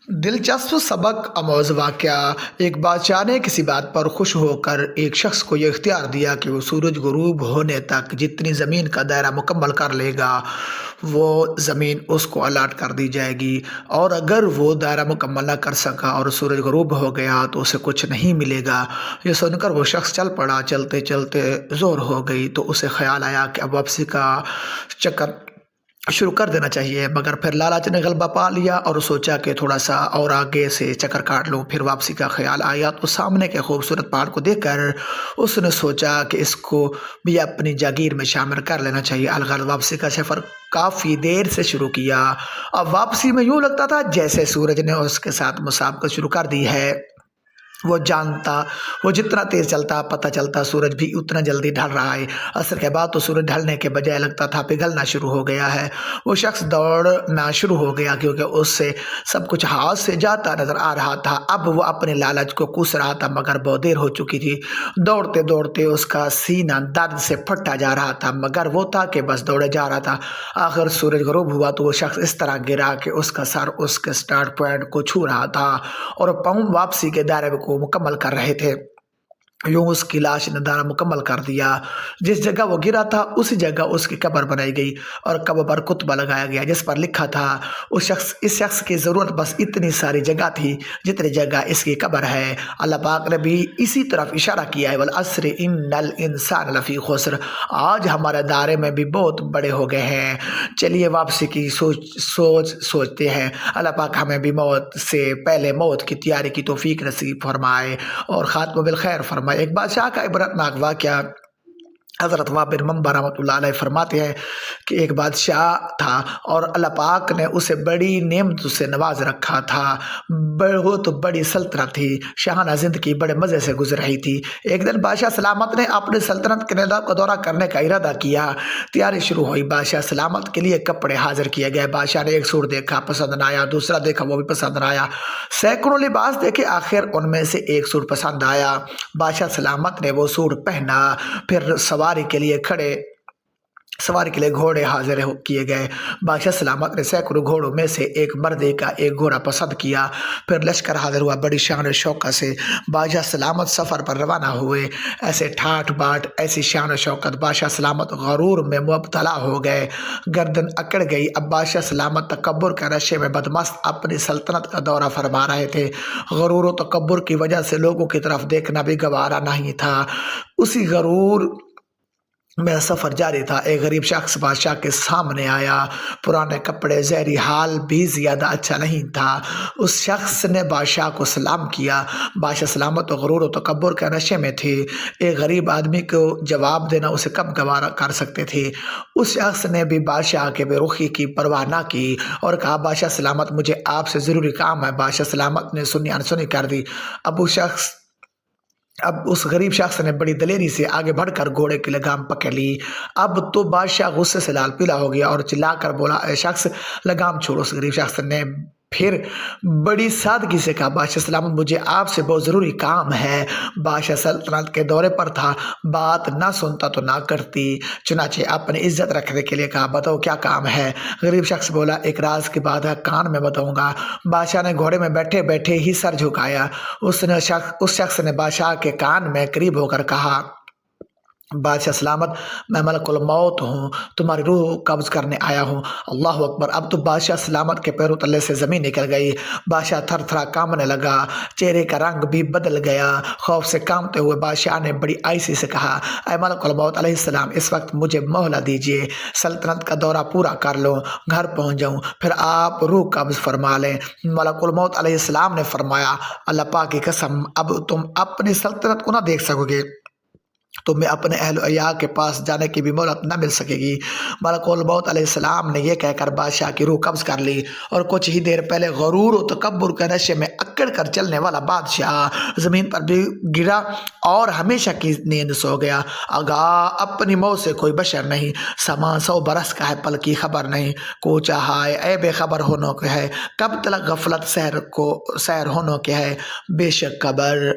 دلچسپ سبق آموز واقعہ۔ ایک بادشاہ نے کسی بات پر خوش ہو کر ایک شخص کو یہ اختیار دیا کہ وہ سورج غروب ہونے تک جتنی زمین کا دائرہ مکمل کر لے گا وہ زمین اس کو الاٹ کر دی جائے گی، اور اگر وہ دائرہ مکمل نہ کر سکا اور سورج غروب ہو گیا تو اسے کچھ نہیں ملے گا۔ یہ سن کر وہ شخص چل پڑا۔ چلتے چلتے زور ہو گئی تو اسے خیال آیا کہ اب واپسی کا چکر شروع کر دینا چاہیے، مگر پھر لالچ نے غلبہ پا لیا اور سوچا کہ تھوڑا سا اور آگے سے چکر کاٹ لوں۔ پھر واپسی کا خیال آیا تو سامنے کے خوبصورت پہاڑ کو دیکھ کر اس نے سوچا کہ اس کو بھی اپنی جاگیر میں شامل کر لینا چاہیے۔ الغرض واپسی کا سفر کافی دیر سے شروع کیا۔ اب واپسی میں یوں لگتا تھا جیسے سورج نے اس کے ساتھ مسابقت شروع کر دی ہے۔ وہ جانتا وہ جتنا تیز چلتا پتہ چلتا سورج بھی اتنا جلدی ڈھل رہا ہے۔ عصر کے بعد تو سورج ڈھلنے کے بجائے لگتا تھا پگھلنا شروع ہو گیا ہے۔ وہ شخص دوڑنا شروع ہو گیا کیونکہ اس سے سب کچھ ہاتھ سے جاتا نظر آ رہا تھا۔ اب وہ اپنے لالچ کو کوس رہا تھا مگر بہت دیر ہو چکی تھی۔ دوڑتے دوڑتے اس کا سینہ درد سے پھٹا جا رہا تھا مگر وہ تھا کہ بس دوڑے جا رہا تھا۔ آخر سورج غروب ہوا تو وہ شخص اس طرح گرا کہ اس کا سر اس کے سٹارٹ پوائنٹ کو چھو رہا تھا اور پاؤں واپسی کے دائرے کو مکمل کر رہے تھے۔ یوں اس کی لاش نے دائرہ مکمل کر دیا۔ جس جگہ وہ گرا تھا اسی جگہ اس کی قبر بنائی گئی اور قبر پر کتبہ لگایا گیا جس پر لکھا تھا اس شخص کی ضرورت بس اتنی ساری جگہ تھی جتنی جگہ اس کی قبر ہے۔ اللہ پاک نے بھی اسی طرف اشارہ کیا ہے، والعصر ان الانسان لفی خسر۔ آج ہمارے دائرے میں بھی بہت بڑے ہو گئے ہیں، چلیے واپسی کی سوچتے ہیں۔ اللہ پاک ہمیں بھی موت سے پہلے موت کی تیاری کی توفیق نصیب فرمائے اور خاتمہ بالخیر فرمائے۔ ایک بادشاہ کا عبرتناک واقعہ۔ حضرت وہب بن منبع رحمۃ اللہ علیہ فرماتے ہیں کہ ایک بادشاہ تھا اور اللہ پاک نے اسے بڑی نعمتوں سے نواز رکھا تھا، بہت بڑی سلطنت تھی، شاہانہ زندگی بڑے مزے سے گزر رہی تھی۔ ایک دن بادشاہ سلامت نے اپنی سلطنت کے نظام کا دورہ کرنے کا ارادہ کیا۔ تیاری شروع ہوئی۔ بادشاہ سلامت کے لیے کپڑے حاضر کیے گئے۔ بادشاہ نے ایک سوٹ دیکھا، پسند نہ آیا، دوسرا دیکھا، وہ بھی پسند نہ آیا، سینکڑوں لباس دیکھے، آخر ان میں سے ایک سوٹ پسند آیا۔ بادشاہ سلامت نے وہ سوٹ پہنا، پھر سواری کے لیے گھوڑے حاضر کیے گئے۔ بادشاہ سلامت نے سینکڑوں گھوڑوں میں سے ایک مردے کا ایک گھوڑا پسند کیا، پھر لشکر حاضر ہوا۔ بڑی شان و شوکت سے بادشاہ سلامت سفر پر روانہ ہوئے۔ ایسے ٹھاٹھ باٹ، ایسی شان و شوکت، بادشاہ سلامت غرور میں مبتلا ہو گئے، گردن اکڑ گئی۔ اب بادشاہ سلامت تکبر کے نشے میں بدمست اپنی سلطنت کا دورہ فرما رہے تھے۔ غرور و تکبر کی وجہ سے لوگوں کی طرف دیکھنا بھی گوارا نہیں تھا۔ اسی غرور میں سفر جاری تھا۔ ایک غریب شخص بادشاہ کے سامنے آیا، پرانے کپڑے، زہری حال بھی زیادہ اچھا نہیں تھا۔ اس شخص نے بادشاہ کو سلام کیا۔ بادشاہ سلامت و غرور و تکبر کے نشے میں تھے، ایک غریب آدمی کو جواب دینا اسے کب گوارا کر سکتے تھے۔ اس شخص نے بھی بادشاہ کے بے رخی کی پرواہ نہ کی اور کہا، بادشاہ سلامت مجھے آپ سے ضروری کام ہے۔ بادشاہ سلامت نے سنی انسنی کر دی۔ اب اس غریب شخص نے بڑی دلیری سے آگے بڑھ کر گھوڑے کی لگام پکڑ لی۔ اب تو بادشاہ غصے سے لال پیلا ہو گیا اور چلا کر بولا، اے شخص لگام چھوڑو۔ اس غریب شخص نے پھر بڑی سادگی سے کہا، بادشاہ سلامت مجھے آپ سے بہت ضروری کام ہے۔ بادشاہ سلطنت کے دورے پر تھا، بات نہ سنتا تو نہ کرتی، چنانچہ اپنی عزت رکھنے کے لیے کہا، بتاؤ کیا کام ہے۔ غریب شخص بولا، ایک راز کی بات ہے، کان میں بتاؤں گا۔ بادشاہ نے گھوڑے میں بیٹھے بیٹھے ہی سر جھکایا۔ اس شخص نے بادشاہ کے کان میں قریب ہو کر کہا، بادشاہ سلامت میں ملک الموت ہوں، تمہاری روح قبض کرنے آیا ہوں۔ اللہ اکبر۔ اب تو بادشاہ سلامت کے پیروں تلے سے زمین نکل گئی۔ بادشاہ تھر تھرا کانپنے لگا، چہرے کا رنگ بھی بدل گیا۔ خوف سے کانپتے ہوئے بادشاہ نے بڑی آہستگی سے کہا، اے ملک الموت علیہ السلام، اس وقت مجھے مہلت دیجیے، سلطنت کا دورہ پورا کر لوں، گھر پہنچ جاؤں، پھر آپ روح قبض فرما لیں۔ ملک الموت علیہ السلام نے فرمایا، اللہ پاک کی قسم، اب تم اپنی سلطنت کو نہ دیکھ سکو گے، تمہیں اپنے اہل و عیال کے پاس جانے کی بھی مہلت نہ مل سکے گی۔ ملک الموت علیہ السلام نے یہ کہہ کر بادشاہ کی روح قبض کر لی اور کچھ ہی دیر پہلے غرور و تکبر کے نشے میں اکڑ کر چلنے والا بادشاہ زمین پر بھی گرا اور ہمیشہ کی نیند سو گیا۔ آگاہ اپنی موت سے کوئی بشر نہیں، سامان 100 برس کا ہے، پل کی خبر نہیں، کوچا ہائے اے بے خبر ہونوں کے ہے، کب تلک غفلت سحر ہونوں کے ہے، بے شک خبر